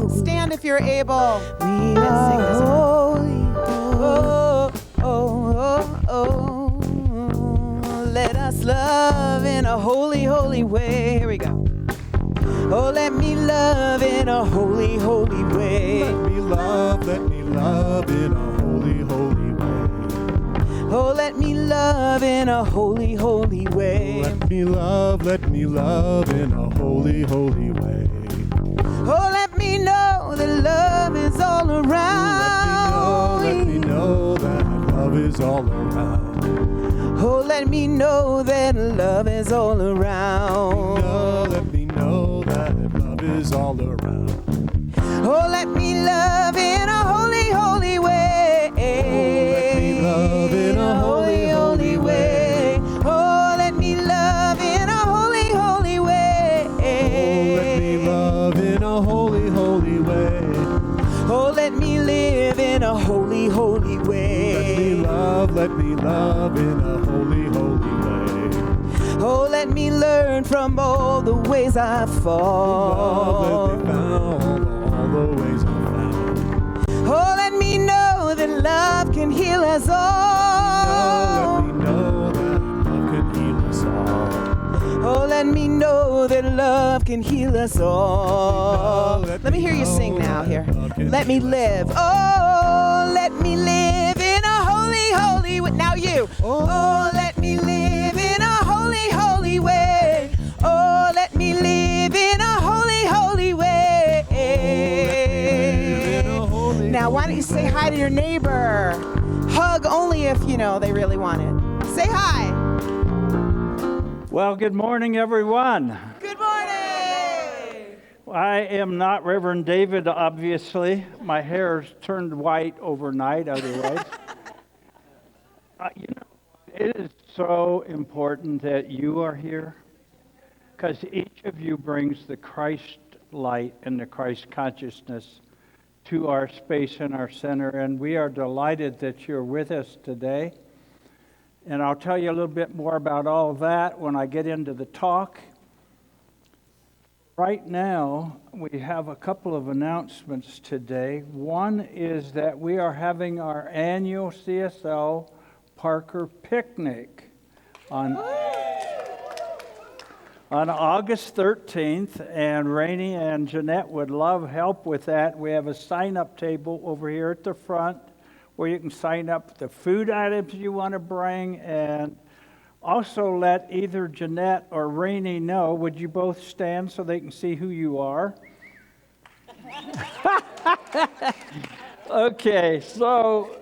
Stand if you're able. We are holy. Let us love in a holy, holy way. Here we go. Oh, let me love in a holy, holy way. Let me love in a holy, holy way. Oh, let me love in a holy, holy way. Let me love in a holy, holy way. Oh, let me know that love is all around. Let me know that love is all around. Oh, let me know that love is all around. Let me know that love is all around. Oh, let me love in a holy, holy way. Oh, let me love in a holy, holy way. Oh, let me love in a holy, holy way. Oh, let me love in a holy, holy way. Oh, let me live in a holy, holy way. Let me love in a holy, holy way. Oh, let me learn from all the ways I fall. Let me found all the ways I found. Oh, let me know that love can heal us all. Let me know that love can heal us all. Oh, let me know that love can heal us all. Let me hear you sing now here. Let me live. Oh, let me live in a holy, holy way. Now you. Oh, let me live in a holy, holy way. Oh, let me live in a holy, holy way. Now, why don't you say hi to your neighbor? Hug only if, they really want it. Say hi. Well, good morning, everyone. Good morning. I am not Reverend David, obviously. My hair's turned white overnight, otherwise. It is so important that you are here because each of you brings the Christ light and the Christ consciousness to our space and our center, and we are delighted that you're with us today. And I'll tell you a little bit more about all of that when I get into the talk. Right now, we have a couple of announcements today. One is that we are having our annual CSL Parker picnic on August 13th, and Rainey and Jeanette would love help with that. We have a sign-up table over here at the front where you can sign up the food items you want to bring, and also let either Jeanette or Rainey know. Would you both stand so they can see who you are? Okay, so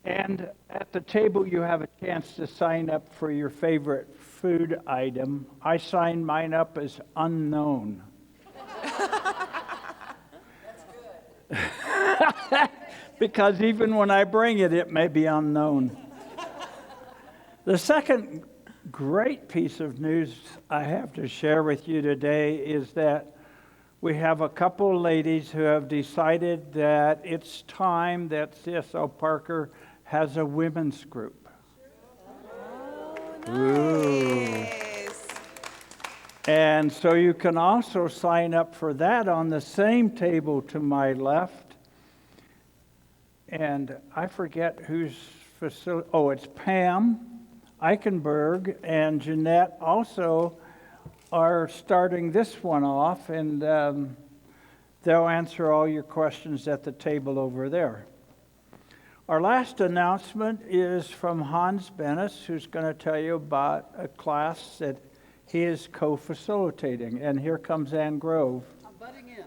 and at the table you have a chance to sign up for your favorite food item. I signed mine up as unknown. Because even when I bring it, it may be unknown. The second great piece of news I have to share with you today is that we have a couple of ladies who have decided that it's time that CSL Parker has a women's group. Oh, nice. Ooh. And so you can also sign up for that on the same table to my left. And I forget whose facility. Oh, it's Pam Eichenberg and Jeanette also are starting this one off, and they'll answer all your questions at the table over there. Our last announcement is from Hans Bennis, who's going to tell you about a class that he is co-facilitating. And here comes Ann Grove. I'm butting in.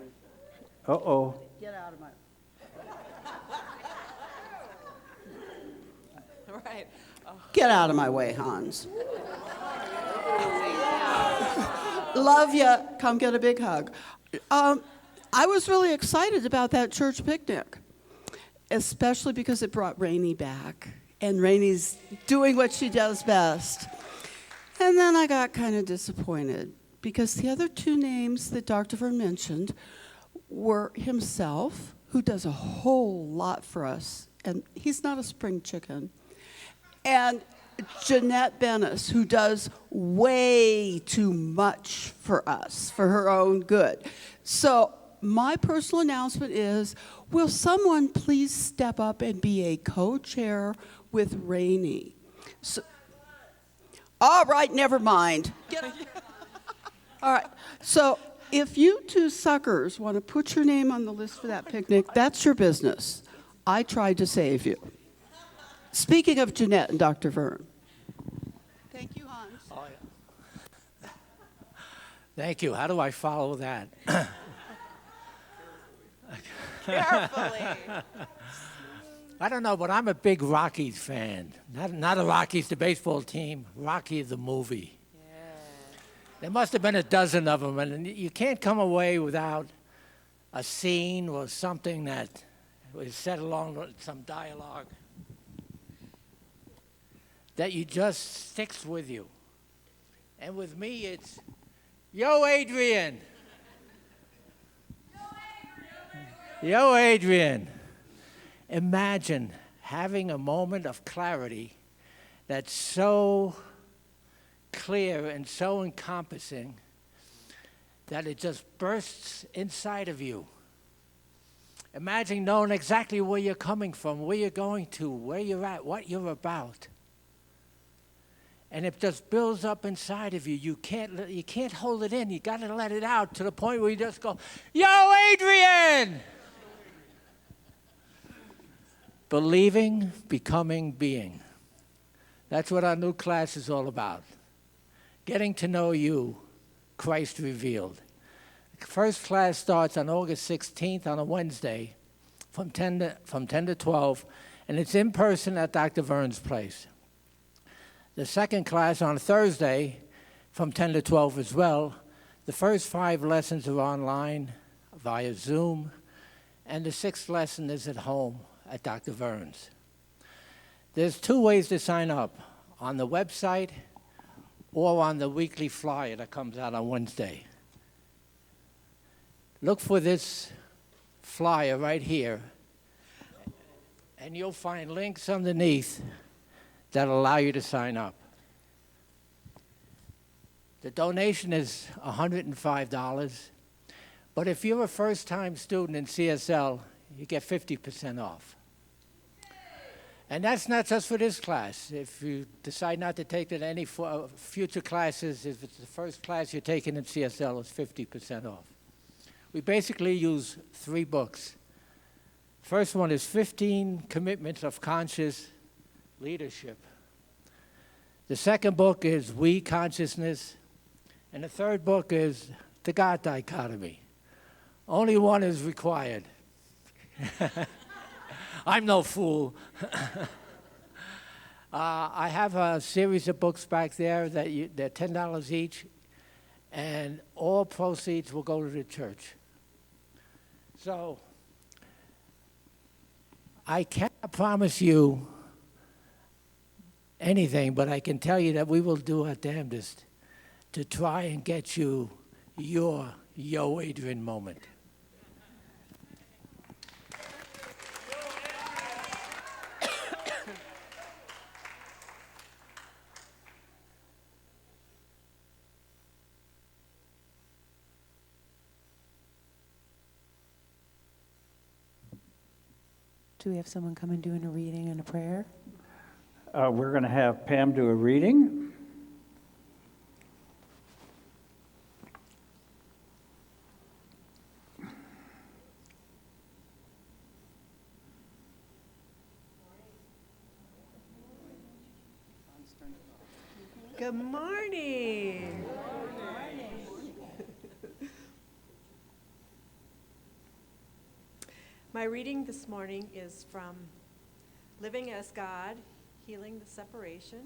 Uh-oh. Get out of my... Right. Oh. Get out of my way, Hans. Love ya. Come get a big hug. I was really excited about that church picnic, especially because it brought Rainey back. And Rainey's doing what she does best. And then I got kind of disappointed because the other two names that Dr. Vern mentioned were himself, who does a whole lot for us, and he's not a spring chicken, and Jeanette Bennis, who does way too much for us, for her own good. So my personal announcement is, will someone please step up and be a co-chair with Rainey? So, all right, never mind. All right, so if you two suckers want to put your name on the list for that picnic, that's your business. I tried to save you. Speaking of Jeanette and Dr. Vern. Thank you, Hans. Oh, yeah. Thank you. How do I follow that? Carefully. I don't know, but I'm a big Rockies fan. Not the Rockies, the baseball team. Rocky the movie. There must have been a dozen of them, and you can't come away without a scene or something that was said along with some dialogue that you just sticks with you. And with me, it's, yo, Adrian. Yo, Adrian. Imagine having a moment of clarity that's so clear and so encompassing that it just bursts inside of you. Imagine knowing exactly where you're coming from, where you're going to, where you're at, what you're about. And it just builds up inside of you. You can't hold it in. You got to let it out to the point where you just go, yo, Adrian! Believing, becoming, being. That's what our new class is all about. Getting to know you, Christ revealed. First class starts on August 16th on a Wednesday from 10 to 12, and it's in person at Dr. Vern's place. The second class on Thursday from 10 to 12 as well. The first 5 lessons are online via Zoom, and the 6th lesson is at home at Dr. Vern's. There's 2 ways to sign up, on the website or on the weekly flyer that comes out on Wednesday. Look for this flyer right here, and you'll find links underneath that allow you to sign up. The donation is $105, but if you're a first-time student in CSL, you get 50% off. And that's not just for this class. If you decide not to take it any future classes, if it's the first class you're taking in CSL, it's 50% off. We basically use 3 books. First one is 15 Commitments of Conscious Leadership. The second book is We Consciousness. And the third book is The God Dichotomy. Only one is required. I'm no fool. I have a series of books back there that they're $10 each, and all proceeds will go to the church. So I can't promise you anything, but I can tell you that we will do our damnedest to try and get you your Yo Adrian moment. Do we have someone come and doing a reading and a prayer? We're going to have Pam do a reading. Good morning. My reading this morning is from Living as God, Healing the Separation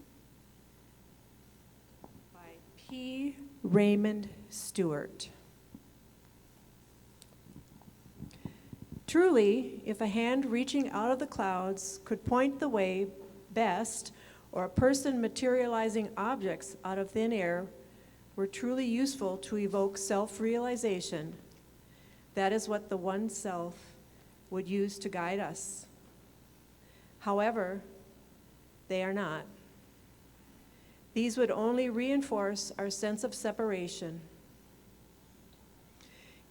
by P. Raymond Stewart. Truly, if a hand reaching out of the clouds could point the way best, or a person materializing objects out of thin air were truly useful to evoke self-realization, that is what the one self would use to guide us. However, they are not. These would only reinforce our sense of separation.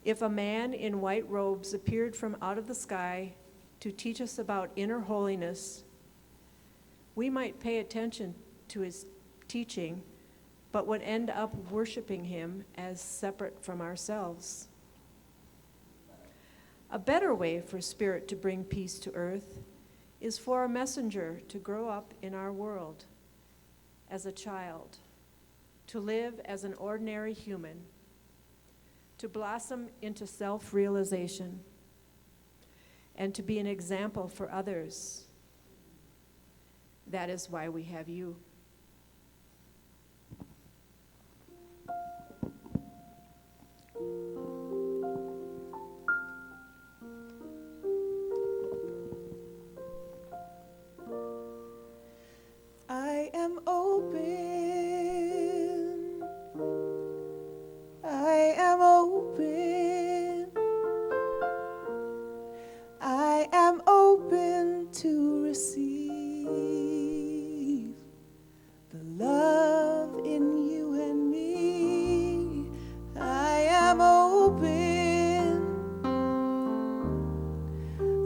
If a man in white robes appeared from out of the sky to teach us about inner holiness, we might pay attention to his teaching, but would end up worshiping him as separate from ourselves. A better way for Spirit to bring peace to earth is for a messenger to grow up in our world as a child, to live as an ordinary human, to blossom into self-realization, and to be an example for others. That is why we have you. I am open. I am open. I am open to receive the love in you and me. I am open.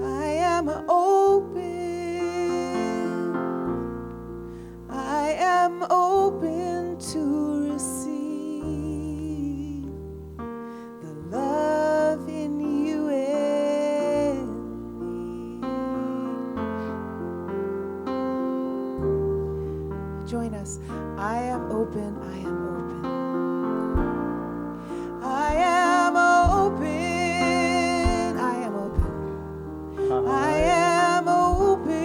I am open. I am open to receive the love in you and me. Join us. I am open. I am open. I am open. I am open. I am open.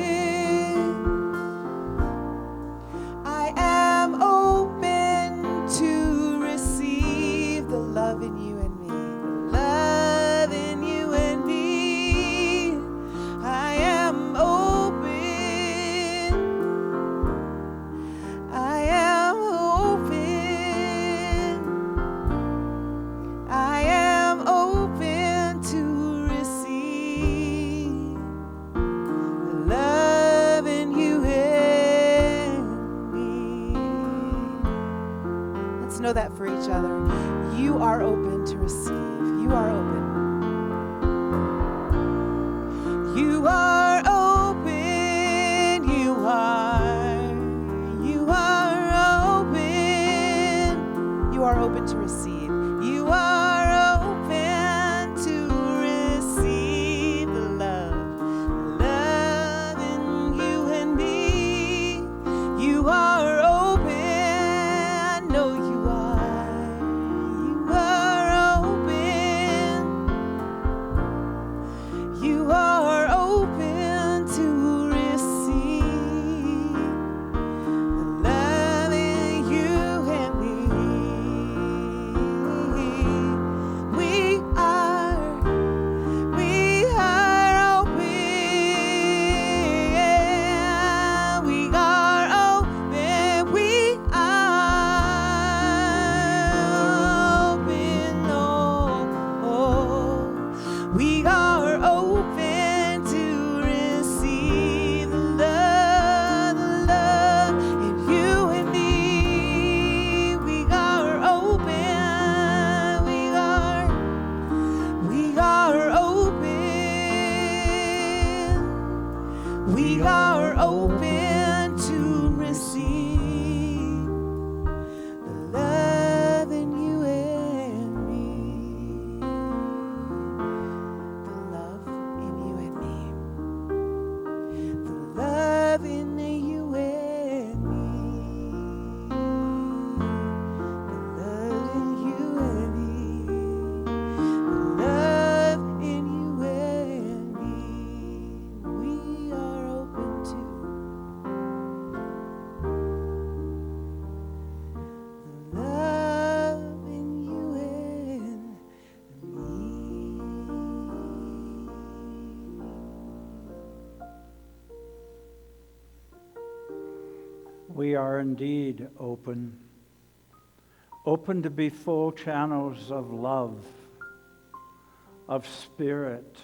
I am open to receive the love in you and me. The love in you and me. I am open. I am open. I am open to receive the love in you and me. Let's know that for each other. You are open to receive. You are open. You are open. You are. You are open. You are open to receive. You are open to receive the love in you and me. You are open. No, you are. You are open. You are open to receive the love in you and me. We are open. We are open. We are open. Oh, we are open to receive the love in you and me. We are open. We are open. We are open to receive the love in you and me. The love in you and me. The love in you and me. The love in you and me. The love in you and me. We are open to the love in you and me. We are indeed open. Open to be full channels of love, of spirit,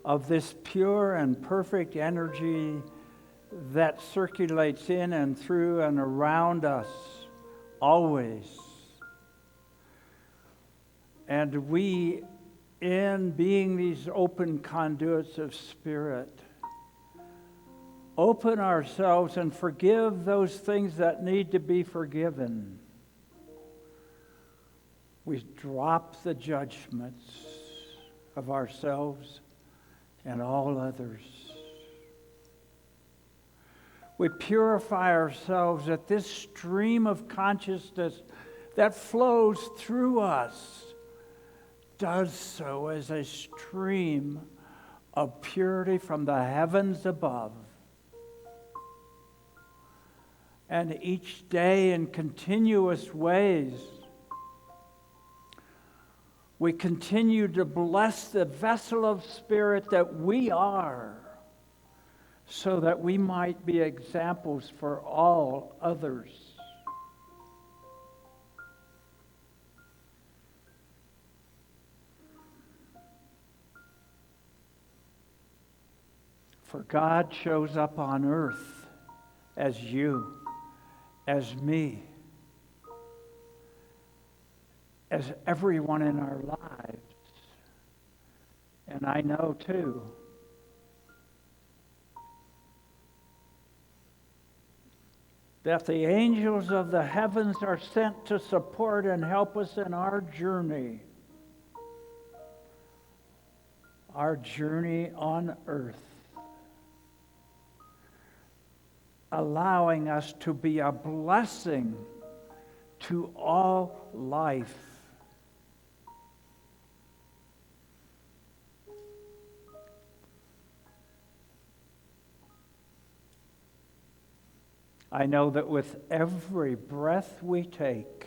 of this pure and perfect energy that circulates in and through and around us always. And we, in being these open conduits of Spirit, open ourselves and forgive those things that need to be forgiven. We drop the judgments of ourselves and all others. We purify ourselves that this stream of consciousness that flows through us does so as a stream of purity from the heavens above. And each day in continuous ways, we continue to bless the vessel of Spirit that we are, so that we might be examples for all others. For God shows up on earth as you, as me, as everyone in our lives. And I know too, that the angels of the heavens are sent to support and help us in our journey on earth, allowing us to be a blessing to all life. I know that with every breath we take,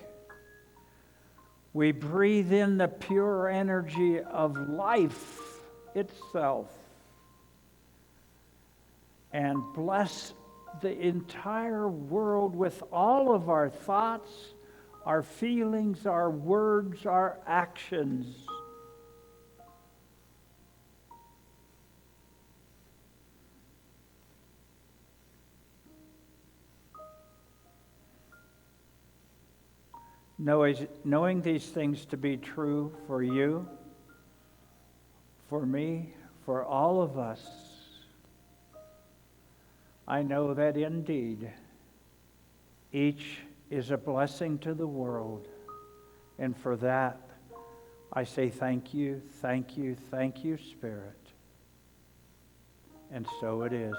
we breathe in the pure energy of life itself and bless the entire world with all of our thoughts, our feelings, our words, our actions. Knowing these things to be true for you, for me, for all of us, I know that indeed each is a blessing to the world. And for that, I say thank you, thank you, thank you, Spirit. And so it is.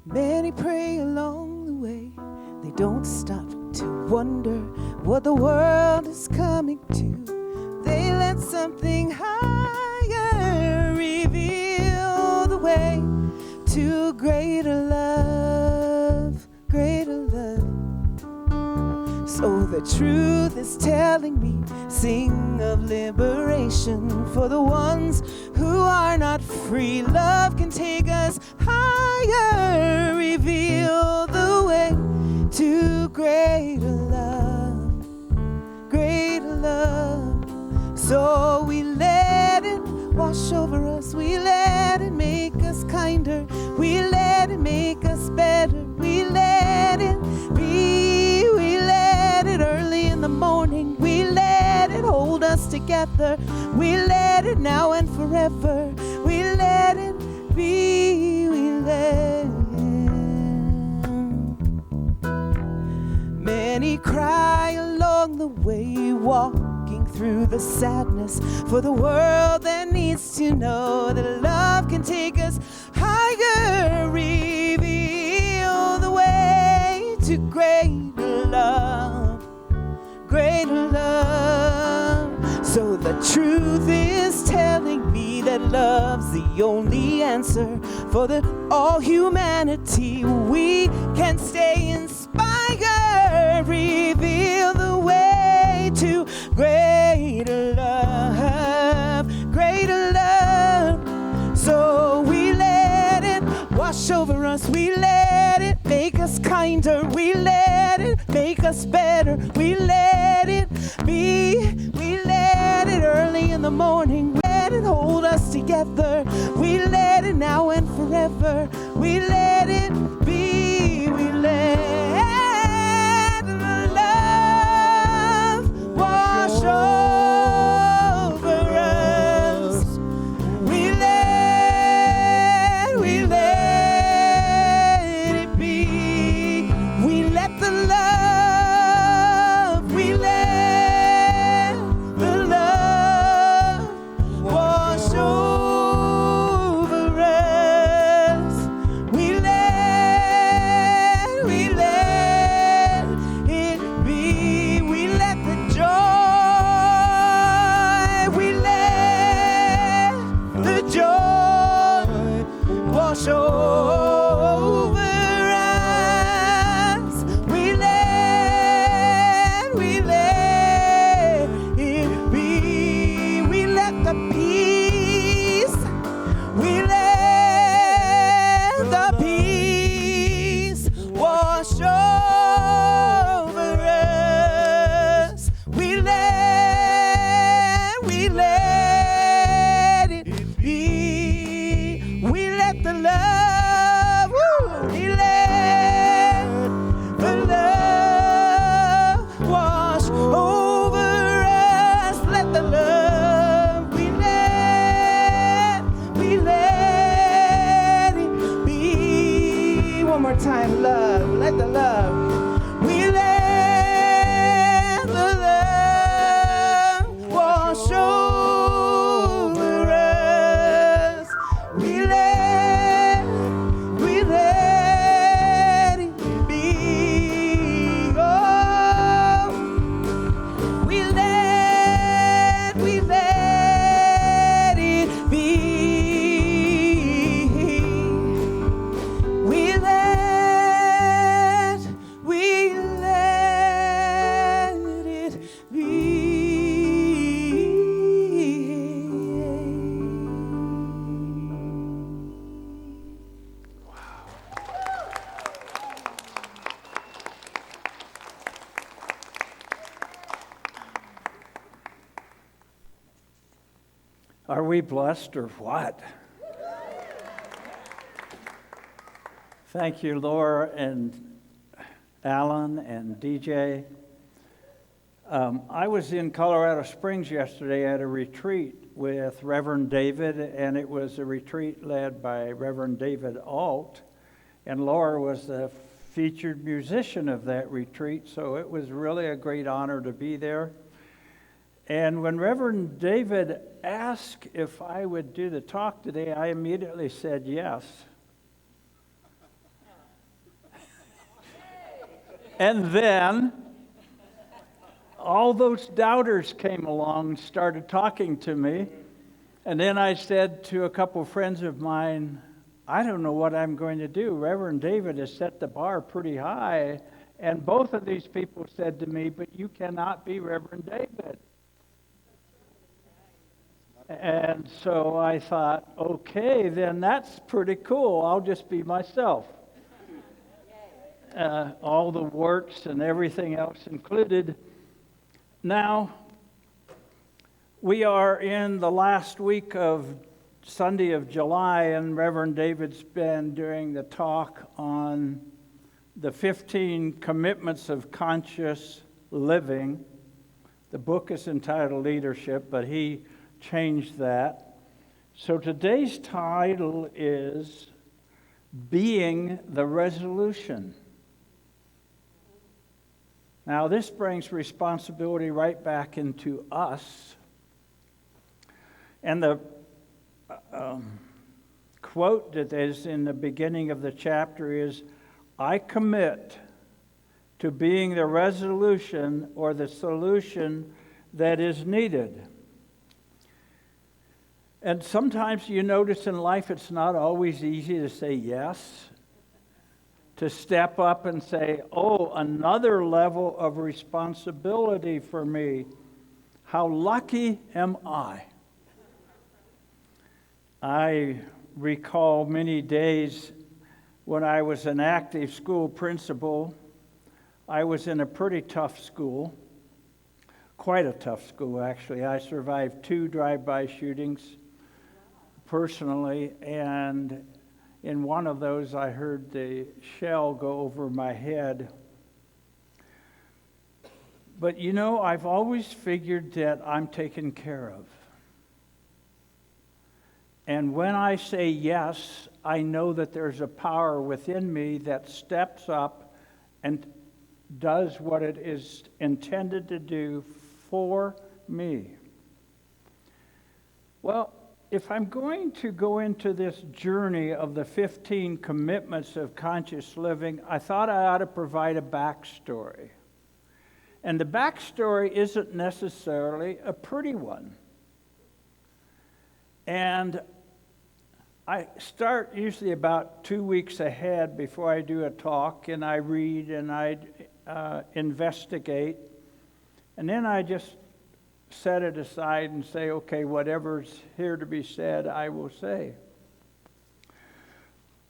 Many pray along the way. They don't stop to wonder what the world is coming to. They let something higher reveal the way to greater love, greater love. So the truth is telling me, sing of liberation for the ones who are not free. Love can take us higher, reveal the way to greater love, greater love. So we let it wash over us, we let it make us kinder, we let it make us better, we let it be, we let it early in the morning, we let it hold us together, we let it now and forever, we let it be, we let it. Many cry along the way, walking through the sadness, for the world that needs to know that love can take us higher, reveal the way to greater love, greater love. So the truth is telling me that love's the only answer for all humanity. We can stay inspired, reveal the way to greater love, greater love. So we let it wash over us, we let it make us kinder, we let it make us better, we let it be, we let it early in the morning, we let it hold us together, we let it now and forever, we let it be, we let love wash over us, we let it be, we let the love, we let the love wash over us, we let it be, we let the joy, we let the joy wash over us, we let it be, we let the peace, we let the peace wash over us, we let it be, we let the love, we let the love wash over us, let the love, we let it be. One more time, love, let the love, we let the love wash over us, we let it be, oh, we let it be, we let it be. Are we blessed or what? Thank you, Laura and Alan and DJ. I was in Colorado Springs yesterday at a retreat with Reverend David, and it was a retreat led by Reverend David Alt, and Laura was the featured musician of that retreat, so it was really a great honor to be there. And when Reverend David asked if I would do the talk today, I immediately said yes. And then all those doubters came along and started talking to me. And then I said to a couple of friends of mine, I don't know what I'm going to do. Reverend David has set the bar pretty high. And both of these people said to me, but you cannot be Reverend David. And so I thought, okay, then that's pretty cool. I'll just be myself. All the works and everything else included. Now, we are in the last week of Sunday of July, and Reverend David's been doing the talk on the 15 commitments of conscious living. The book is entitled Leadership, but he changed that. So today's title is Being the Resolution. Now, this brings responsibility right back into us. And the quote that is in the beginning of the chapter is, I commit to being the resolution or the solution that is needed. And sometimes you notice in life it's not always easy to say yes, to step up and say, oh, another level of responsibility for me. How lucky am I? I recall many days when I was an active school principal. I was in a pretty tough school, quite a tough school actually. I survived 2 drive-by shootings personally, and in one of those I heard the shell go over my head. But you know, I've always figured that I'm taken care of. And when I say yes, I know that there's a power within me that steps up and does what it is intended to do for me. Well, if I'm going to go into this journey of the 15 commitments of conscious living, I thought I ought to provide a backstory. And the backstory isn't necessarily a pretty one. And I start usually about 2 weeks ahead before I do a talk, and I read and I investigate. And then I just set it aside and say, okay, whatever's here to be said, I will say.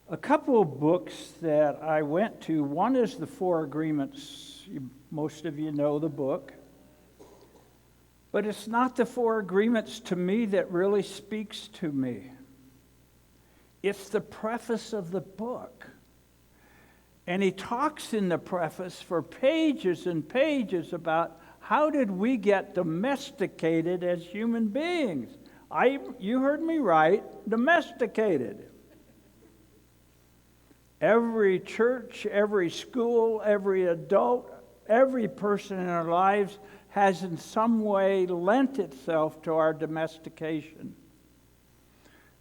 A couple of books that I went to, one is The 4 Agreements. Most of you know the book. But it's not the 4 Agreements to me that really speaks to me. It's the preface of the book. And he talks in the preface for pages and pages about how did we get domesticated as human beings? You heard me right, domesticated. Every church, every school, every adult, every person in our lives has in some way lent itself to our domestication.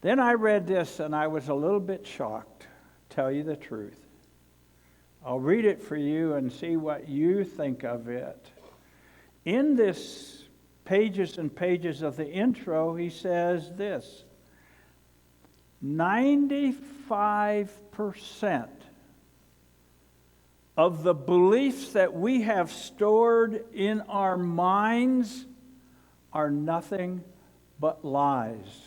Then I read this and I was a little bit shocked, tell you the truth. I'll read it for you and see what you think of it. In this pages and pages of the intro, he says this: 95% of the beliefs that we have stored in our minds are nothing but lies.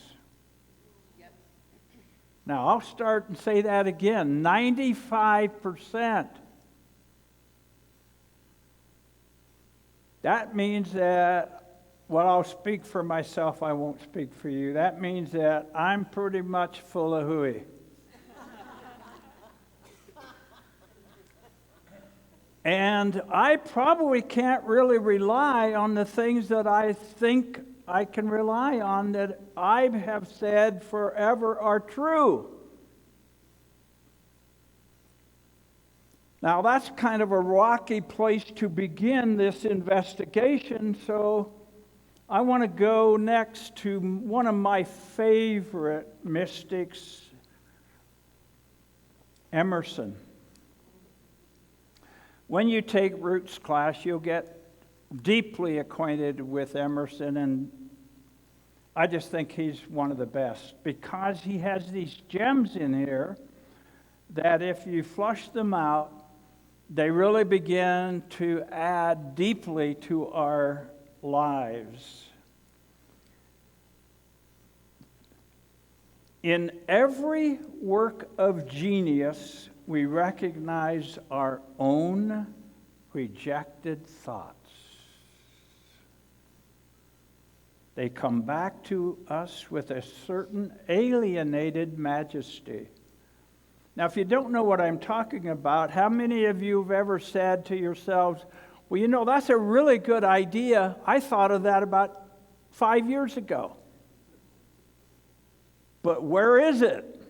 Now, I'll start and say that again. 95%. That means that, well, I'll speak for myself, I won't speak for you. That means that I'm pretty much full of hooey. And I probably can't really rely on the things that I think I can rely on that I have said forever are true. Now, that's kind of a rocky place to begin this investigation, so I want to go next to one of my favorite mystics, Emerson. When you take Roots class, you'll get deeply acquainted with Emerson, and I just think he's one of the best because he has these gems in here that if you flush them out, they really begin to add deeply to our lives. In every work of genius, we recognize our own rejected thoughts. They come back to us with a certain alienated majesty. Now, if you don't know what I'm talking about, how many of you have ever said to yourselves, well, you know, that's a really good idea. I thought of that about 5 years ago. But where is it?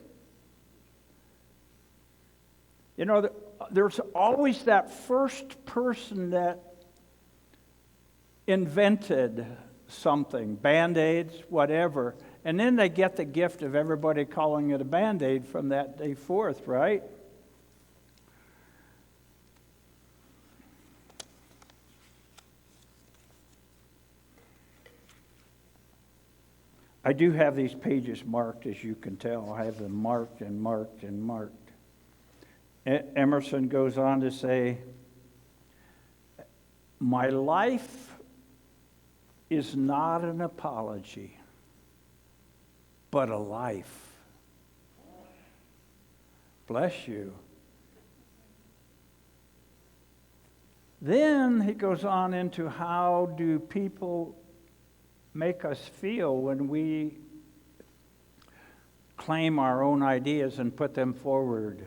You know, there's always that first person that invented something, Band-Aids, whatever, and then they get the gift of everybody calling it a Band-Aid from that day forth, right? I do have these pages marked, as you can tell. I have them marked and marked and marked. Emerson goes on to say, my life is not an apology, but a life. Bless you. Then he goes on into how do people make us feel when we claim our own ideas and put them forward.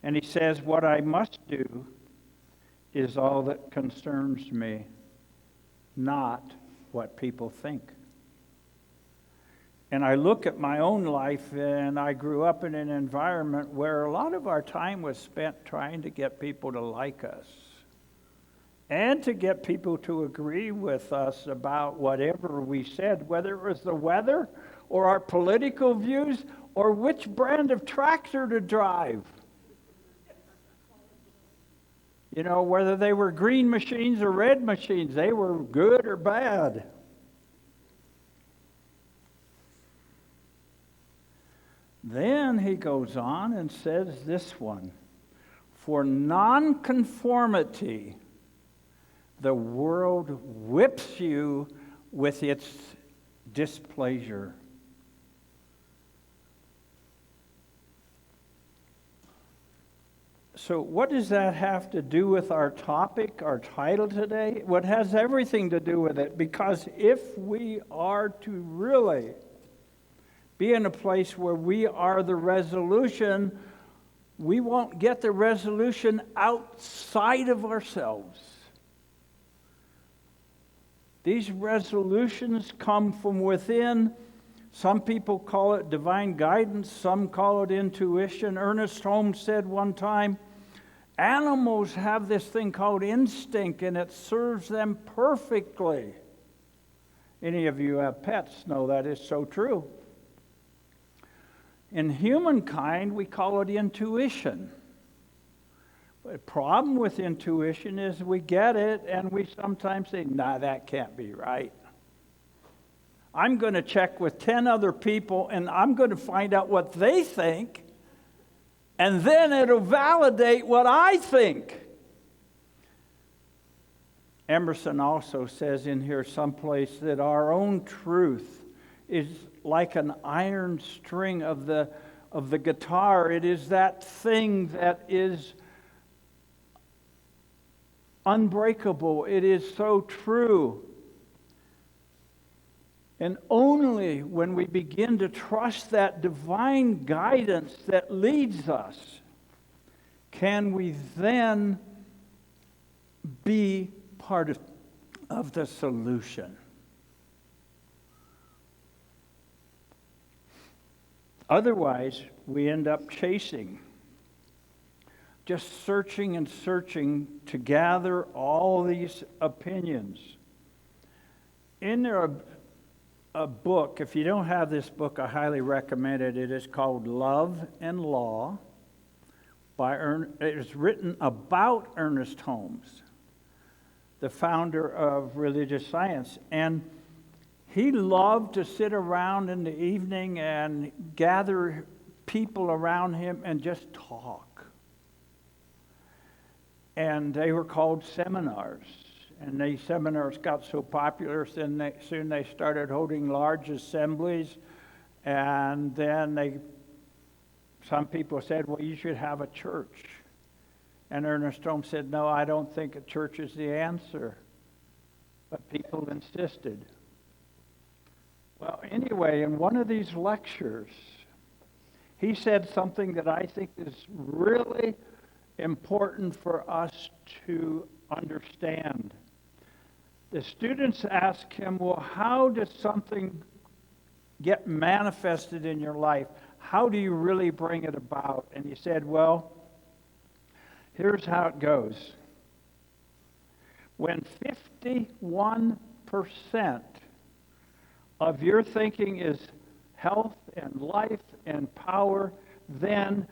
And he says, what I must do is all that concerns me, not what people think. And I look at my own life, and I grew up in an environment where a lot of our time was spent trying to get people to like us and to get people to agree with us about whatever we said, whether it was the weather or our political views or which brand of tractor to drive. You know, whether they were green machines or red machines, they were good or bad. Then he goes on and says this one, for nonconformity, the world whips you with its displeasure. So what does that have to do with our topic, our title today? Well, it has everything to do with it, because if we are to really be in a place where we are the resolution, we won't get the resolution outside of ourselves. These resolutions come from within. Some people call it divine guidance, some call it intuition. Ernest Holmes said one time, animals have this thing called instinct, and it serves them perfectly. Any of you have pets know that is so true. In humankind, we call it intuition. The problem with intuition is we get it and we sometimes say, nah, that can't be right. I'm going to check with 10 other people and I'm going to find out what they think, and then it'll validate what I think. Emerson also says in here someplace that our own truth is like an iron string of the guitar. It is that thing that is unbreakable. It is so true. And only when we begin to trust that divine guidance that leads us can we then be part of the solution. Otherwise, we end up chasing, just searching and searching to gather all these opinions. In there a book, if you don't have this book, I highly recommend it. It is called Love and Law. It is written about Ernest Holmes, the founder of religious science. And he loved to sit around in the evening and gather people around him and just talk. And they were called seminars. And these seminars got so popular, soon they started holding large assemblies. And then some people said, well, you should have a church. And Ernest Holmes said, no, I don't think a church is the answer. But people insisted. Well, anyway, in one of these lectures, he said something that I think is really important for us to understand. The students asked him, well, how does something get manifested in your life? How do you really bring it about? And he said, well, here's how it goes. When 51% of your thinking is health and life and power, then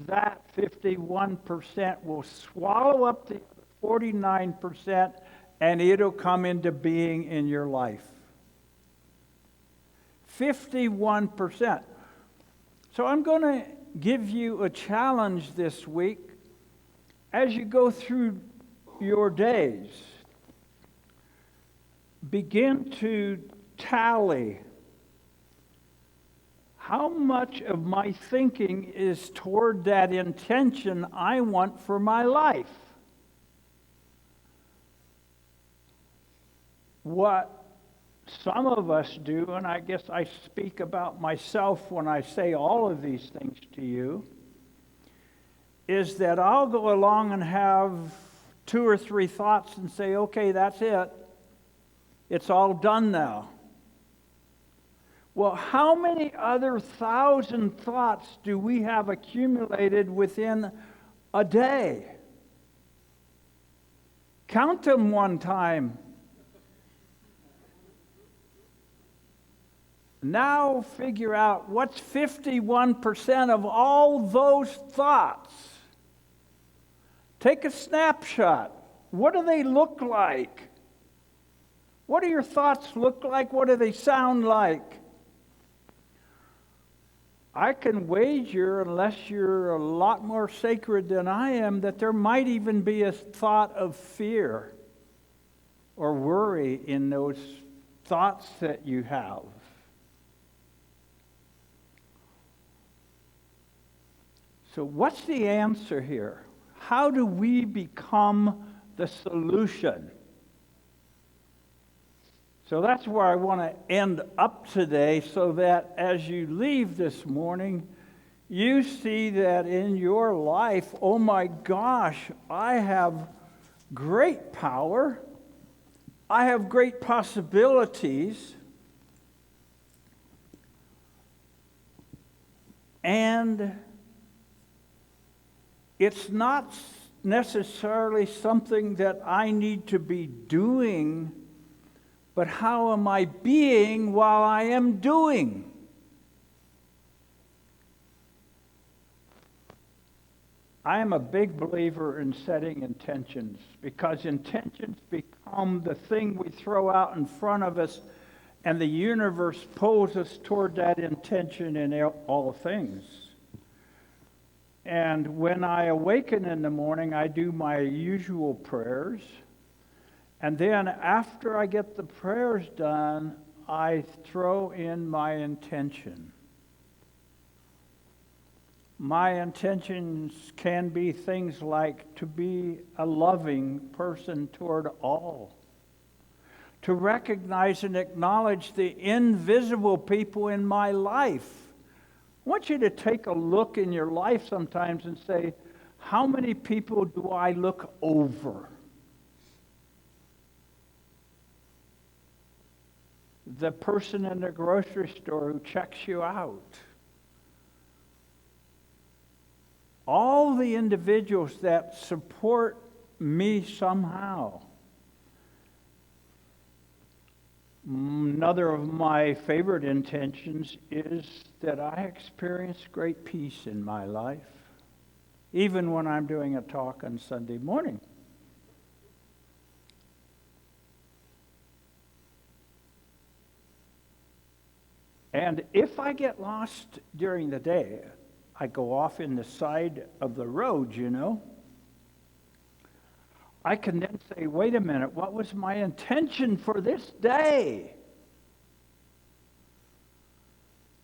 that 51% will swallow up the 49%, and it'll come into being in your life. 51%. So I'm going to give you a challenge this week as you go through your days. Begin to tally how much of my thinking is toward that intention I want for my life. What some of us do, and I guess I speak about myself when I say all of these things to you, is that I'll go along and have 2 or 3 thoughts and say, okay, that's it. It's all done now. Well, how many other 1,000 thoughts do we have accumulated within a day? Count them one time. Now figure out what's 51% of all those thoughts. Take a snapshot. What do they look like? What do your thoughts look like? What do they sound like? I can wager, unless you're a lot more sacred than I am, that there might even be a thought of fear or worry in those thoughts that you have. So what's the answer here? How do we become the solution? So that's where I want to end up today, so that as you leave this morning, you see that in your life, oh my gosh, I have great power. I have great possibilities. And it's not necessarily something that I need to be doing, but how am I being while I am doing? I am a big believer in setting intentions, because intentions become the thing we throw out in front of us, and the universe pulls us toward that intention in all things. And when I awaken in the morning, I do my usual prayers. And then after I get the prayers done, I throw in my intention. My intentions can be things like to be a loving person toward all, to recognize and acknowledge the invisible people in my life. I want you to take a look in your life sometimes and say, how many people do I look over? The person in the grocery store who checks you out. All the individuals that support me somehow. Another of my favorite intentions is that I experience great peace in my life, even when I'm doing a talk on Sunday morning. And if I get lost during the day, I go off in the side of the road, you know. I can then say, wait a minute, what was my intention for this day?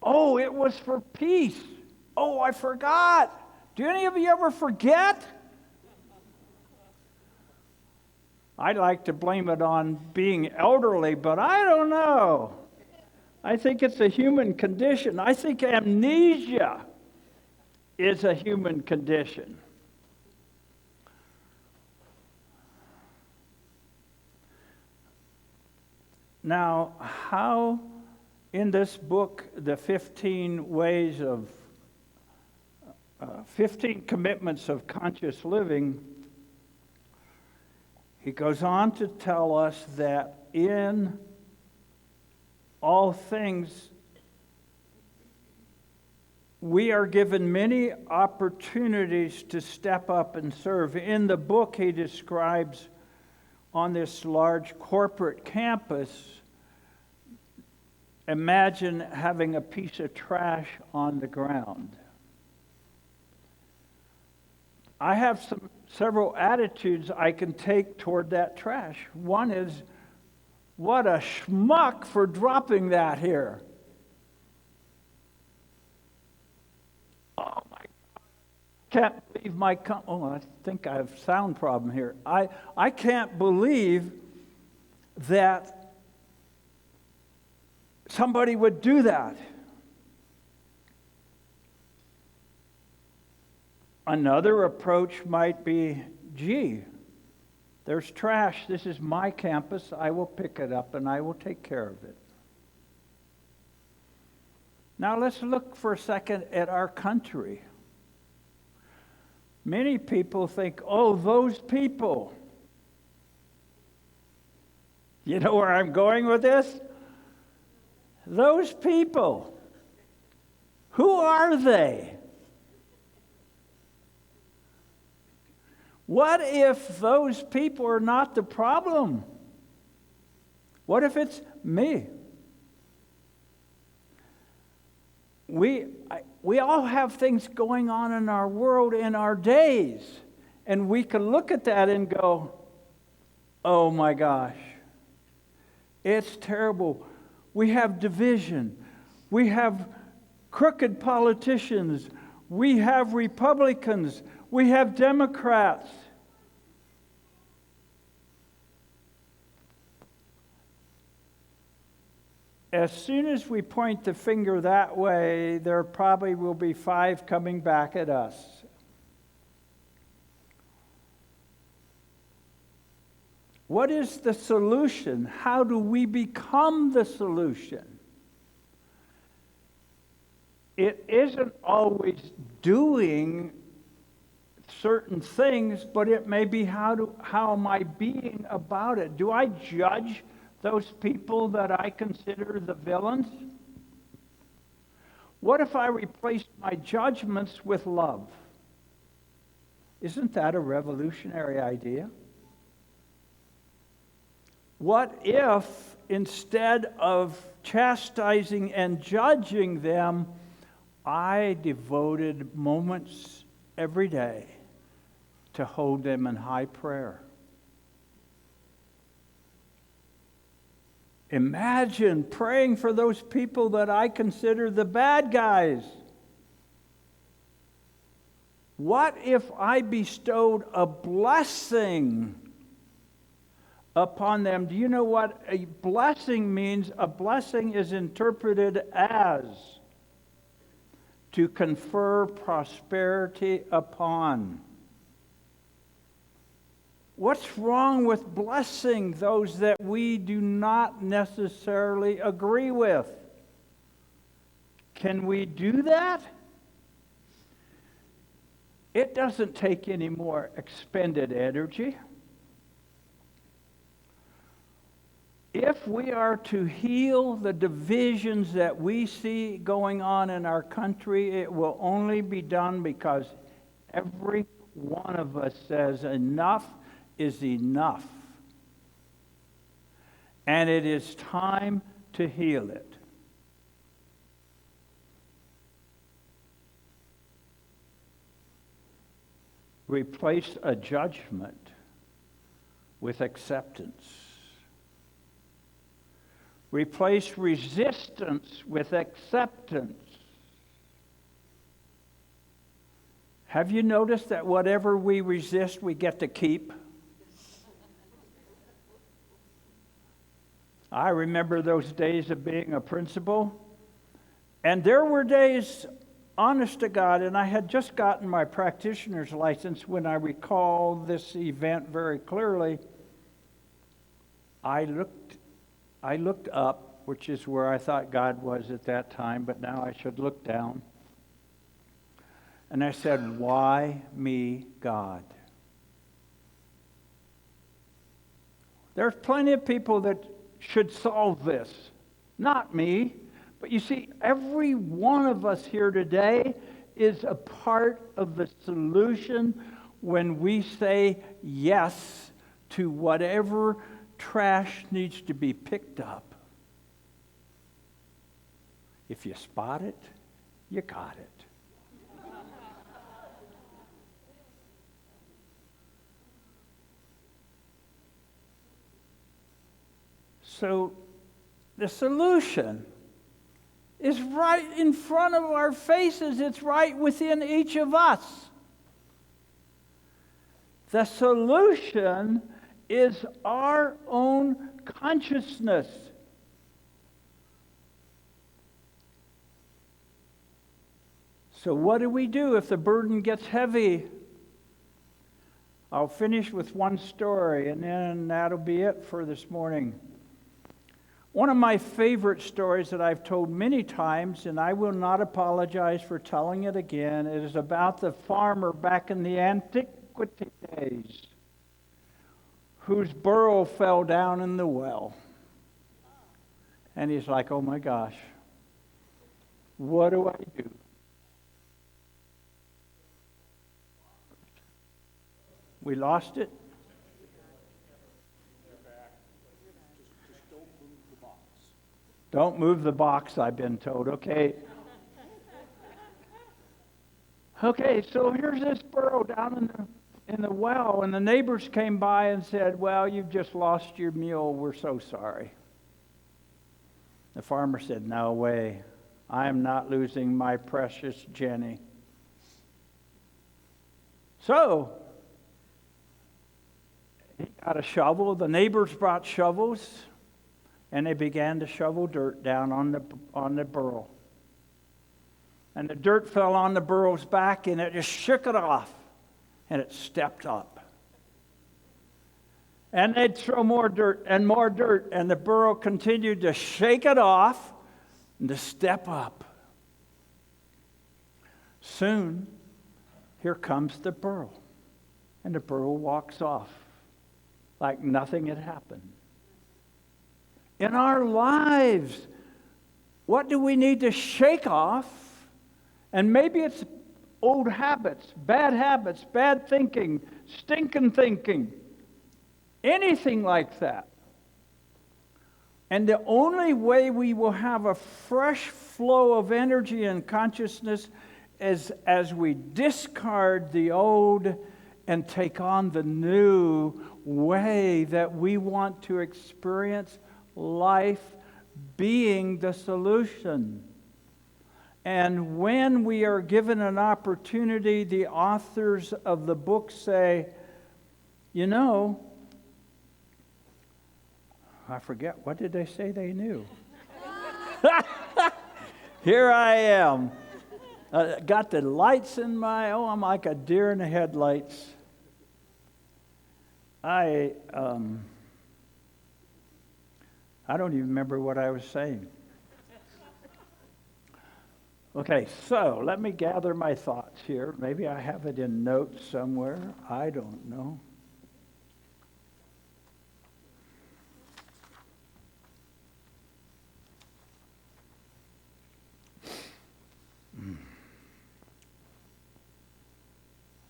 Oh, it was for peace. Oh, I forgot. Do any of you ever forget? I'd like to blame it on being elderly, but I don't know. I think it's a human condition. I think amnesia is a human condition. Now, how in this book, the 15 commitments of conscious living, he goes on to tell us that in all things, we are given many opportunities to step up and serve. In the book, he describes on this large corporate campus Imagine having a piece of trash on the ground. I have several attitudes I can take toward that trash. One is, what a schmuck for dropping that here. Oh my God. Can't believe I think I have a sound problem here. I can't believe that somebody would do that. Another approach might be, gee, there's trash. This is my campus. I will pick it up and I will take care of it. Now let's look for a second at our country. Many people think, oh, those people. You know where I'm going with this? Those people. Who are they? What if those people are not the problem? What if it's me? We all have things going on in our world in our days, and we can look at that and go, oh my gosh, it's terrible. We have division. We have crooked politicians. We have Republicans. We have Democrats. As soon as we point the finger that way, there probably will be 5 coming back at us. What is the solution? How do we become the solution? It isn't always doing certain things, but it may be how am I being about it? Do I judge those people that I consider the villains? What if I replaced my judgments with love? Isn't that a revolutionary idea? What if, instead of chastising and judging them, I devoted moments every day to hold them in high prayer? Imagine praying for those people that I consider the bad guys. What if I bestowed a blessing upon them? Do you know what a blessing means? A blessing is interpreted as to confer prosperity upon. What's wrong with blessing those that we do not necessarily agree with? Can we do that? It doesn't take any more expended energy. If we are to heal the divisions that we see going on in our country, it will only be done because every one of us says enough is enough. And it is time to heal it. Replace a judgment with acceptance. Replace resistance with acceptance. Have you noticed that whatever we resist, we get to keep? I remember those days of being a principal, and there were days, honest to God, and I had just gotten my practitioner's license when I recall this event very clearly. I looked up, which is where I thought God was at that time, but now I should look down. And I said, why me, God? There's plenty of people that should solve this, not me. But you see, every one of us here today is a part of the solution when we say yes to whatever trash needs to be picked up. If you spot it, you got it. So the solution is right in front of our faces. It's right within each of us. The solution is our own consciousness. So what do we do if the burden gets heavy? I'll finish with one story, and then that'll be it for this morning. One of my favorite stories that I've told many times, and I will not apologize for telling it again, it is about the farmer back in the antiquity days whose burro fell down in the well. And he's like, oh my gosh, what do I do? We lost it? Don't move the box, I've been told. Okay. Okay, so here's this burro down in the well, and the neighbors came by and said, well, you've just lost your mule. We're so sorry. The farmer said, no way. I am not losing my precious Jenny. So he got a shovel. The neighbors brought shovels. And they began to shovel dirt down on the burro. And the dirt fell on the burro's back, and it just shook it off. And it stepped up. And they'd throw more dirt, and the burro continued to shake it off and to step up. Soon, here comes the burro. And the burro walks off like nothing had happened. In our lives, what do we need to shake off? And maybe it's old habits, bad thinking, stinking thinking, anything like that. And the only way we will have a fresh flow of energy and consciousness is as we discard the old and take on the new way that we want to experience life, being the solution. And when we are given an opportunity, the authors of the book say, you know, I forget, what did they say they knew? Here I am. Got the lights in my, I'm like a deer in the headlights. I don't even remember what I was saying. Okay, so let me gather my thoughts here. Maybe I have it in notes somewhere. I don't know.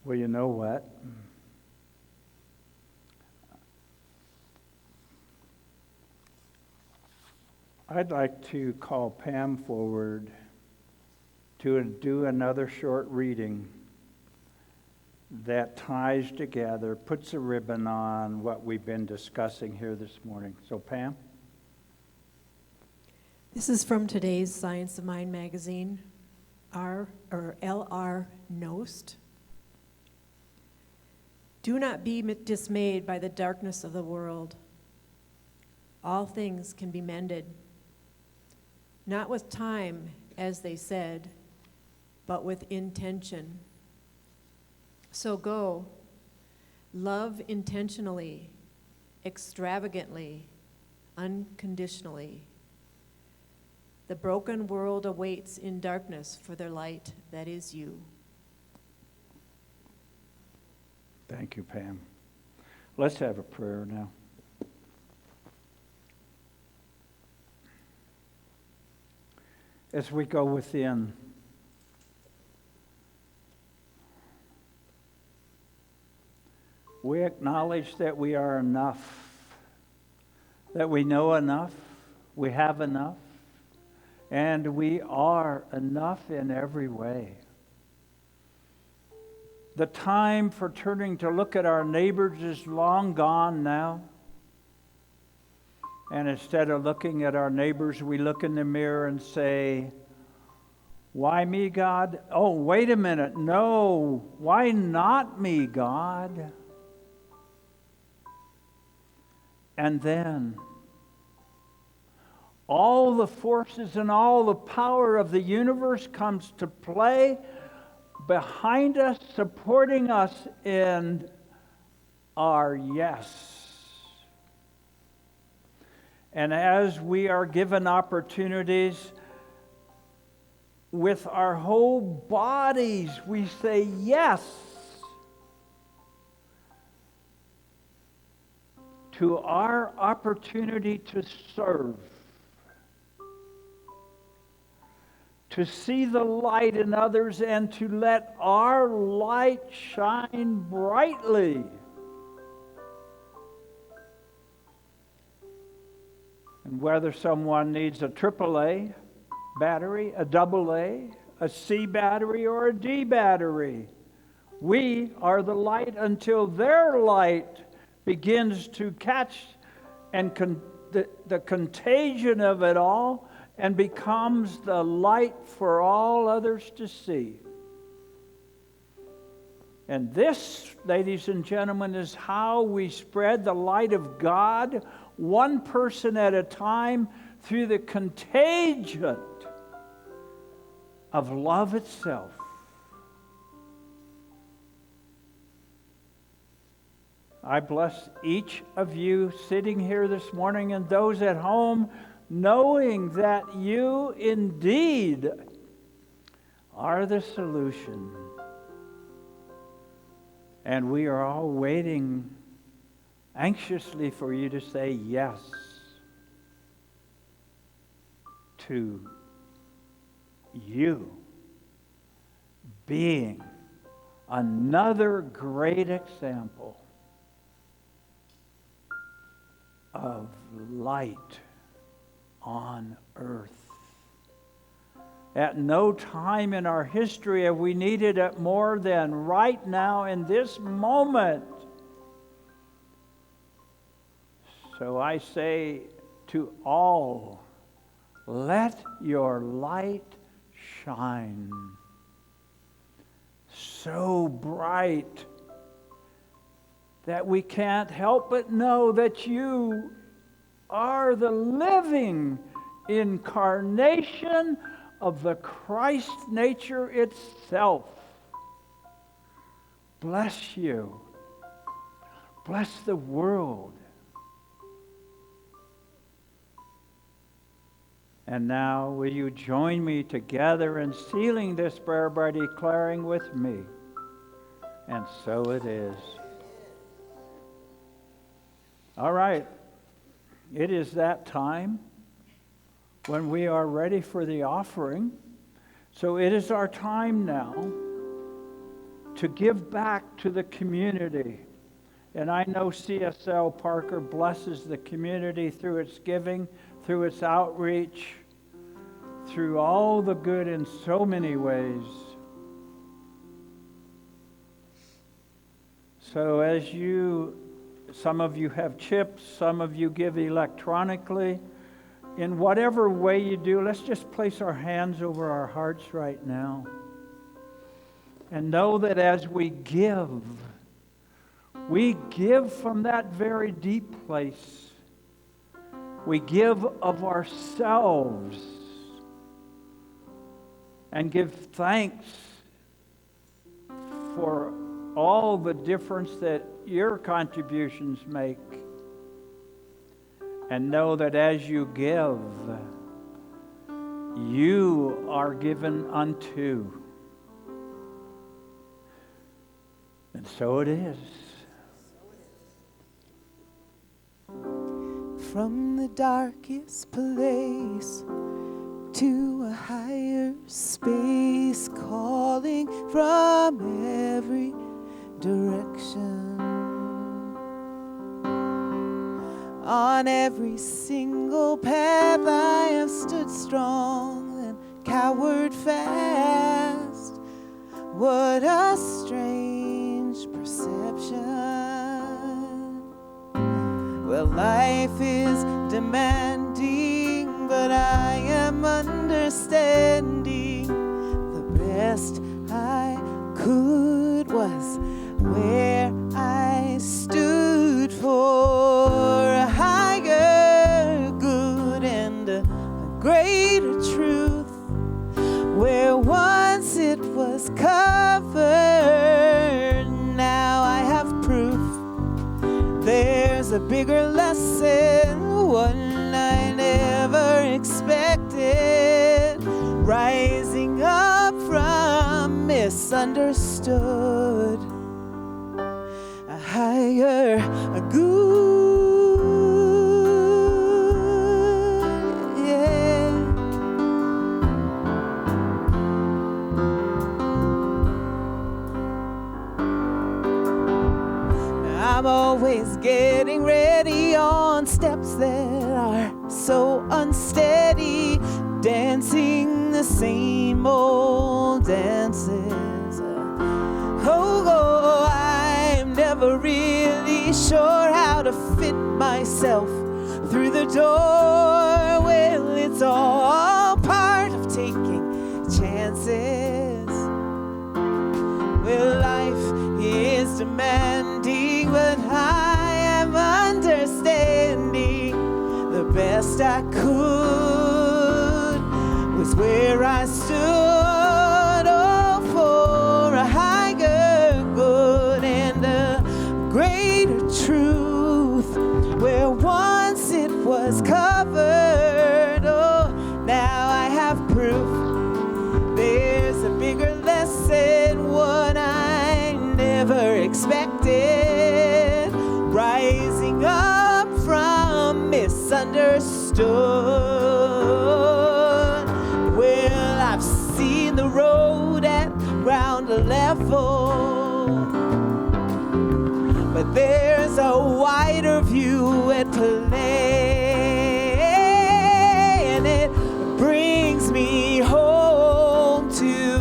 Well, you know what? I'd like to call Pam forward to do another short reading that ties together, puts a ribbon on what we've been discussing here this morning. So, Pam? This is from today's Science of Mind magazine, LR Nost. Do not be dismayed by the darkness of the world. All things can be mended. Not with time, as they said, but with intention. So go, love intentionally, extravagantly, unconditionally. The broken world awaits in darkness for the light that is you. Thank you, Pam. Let's have a prayer now. As we go within, we acknowledge that we are enough, that we know enough, we have enough, and we are enough in every way. The time for turning to look at our neighbors is long gone now. And instead of looking at our neighbors, we look in the mirror and say, why me, God? Oh, wait a minute. No, why not me, God? And then all the forces and all the power of the universe comes to play behind us, supporting us in our yes. And as we are given opportunities with our whole bodies, we say yes to our opportunity to serve, to see the light in others, and to let our light shine brightly. And whether someone needs a AAA battery, a AA, a C battery, or a D battery, we are the light until their light begins to catch and the contagion of it all and becomes the light for all others to see. And this, ladies and gentlemen, is how we spread the light of God, one person at a time, through the contagion of love itself. I bless each of you sitting here this morning and those at home, knowing that you indeed are the solution. And we are all waiting anxiously for you to say yes to you being another great example of light on earth. At no time in our history have we needed it more than right now in this moment. So I say to all, let your light shine so bright that we can't help but know that you are the living incarnation of the Christ nature itself. Bless you. Bless the world. And now, will you join me together in sealing this prayer by declaring with me, and so it is. All right. It is that time when we are ready for the offering. So it is our time now to give back to the community. And I know CSL Parker blesses the community through its giving, through its outreach, through all the good in so many ways. So as some of you have chips, some of you give electronically. In whatever way you do, let's just place our hands over our hearts right now. And know that as we give from that very deep place. We give of ourselves and give thanks for all the difference that your contributions make. And know that as you give, you are given unto. And so it is. From the darkest place to a higher space, calling from every direction. On every single path I have stood strong and cowered fast. What a strange perception. Well, life is demanding, but I am understanding. The best I could was where I stood for a higher good and a greater truth. Where once it was covered, now I have proof. There's a bigger lesson, one I never expected, rising up from misunderstood. A higher, a good, yeah. I'm always getting ready on steps that are so unsteady, dancing the same old dances. Oh, I'm never really sure how to fit myself through the door. Well, it's all part of taking chances. Well, life is demanding, but I am understanding. The best I could was where I stood, oh, for a higher good and a greater truth. Where once it was covered, oh, now I have proof. There's a bigger lesson, one I never expected, rising up from misunderstood. Well, I've seen the road at ground level, but there's a wider view at play, and it brings me home to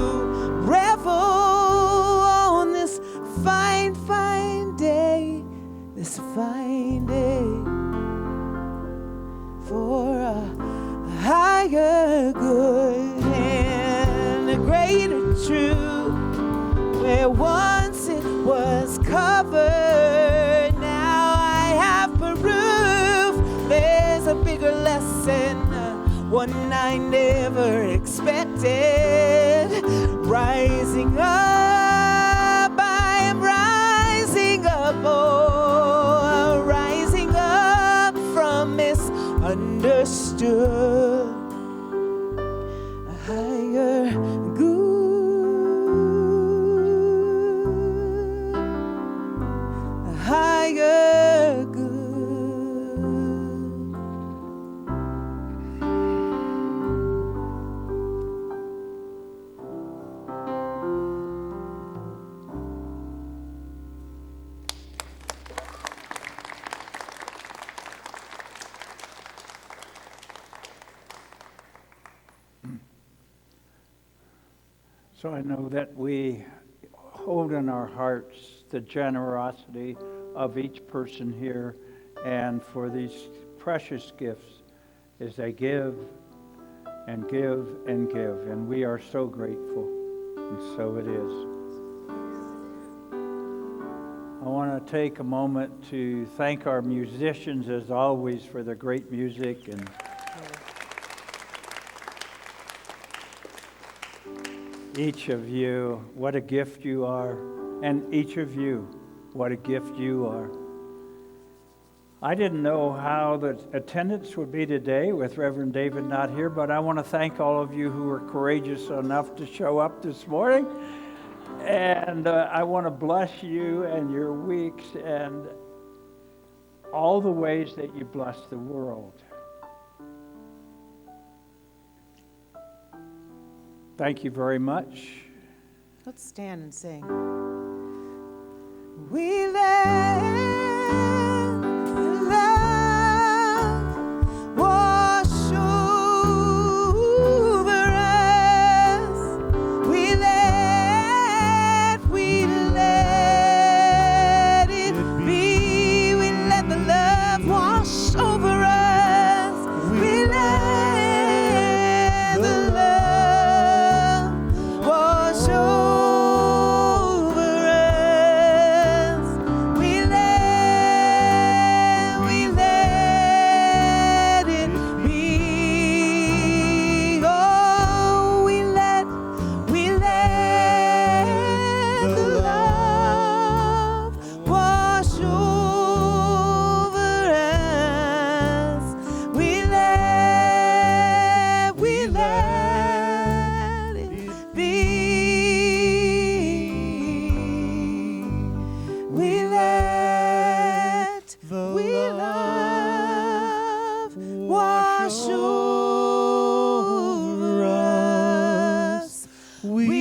revel on this fine, fine day, this fine day, for a higher good and a greater truth. Where once it was covered, now I have proof. There's a bigger lesson, one I never expected, rising up. I am rising up, oh, rising up from misunderstood. A higher good, a higher good. So I know that we hold in our hearts the generosity of each person here, and for these precious gifts as they give and give and give, and we are so grateful, and so it is. I want to take a moment to thank our musicians, as always, for their great music, and each of you, what a gift you are. And each of you, what a gift you are. I didn't know how the attendance would be today with Reverend David not here, but I want to thank all of you who were courageous enough to show up this morning. And I want to bless you and your weeks and all the ways that you bless the world. Thank you very much. Let's stand and sing. We let love the we love, wash over us. We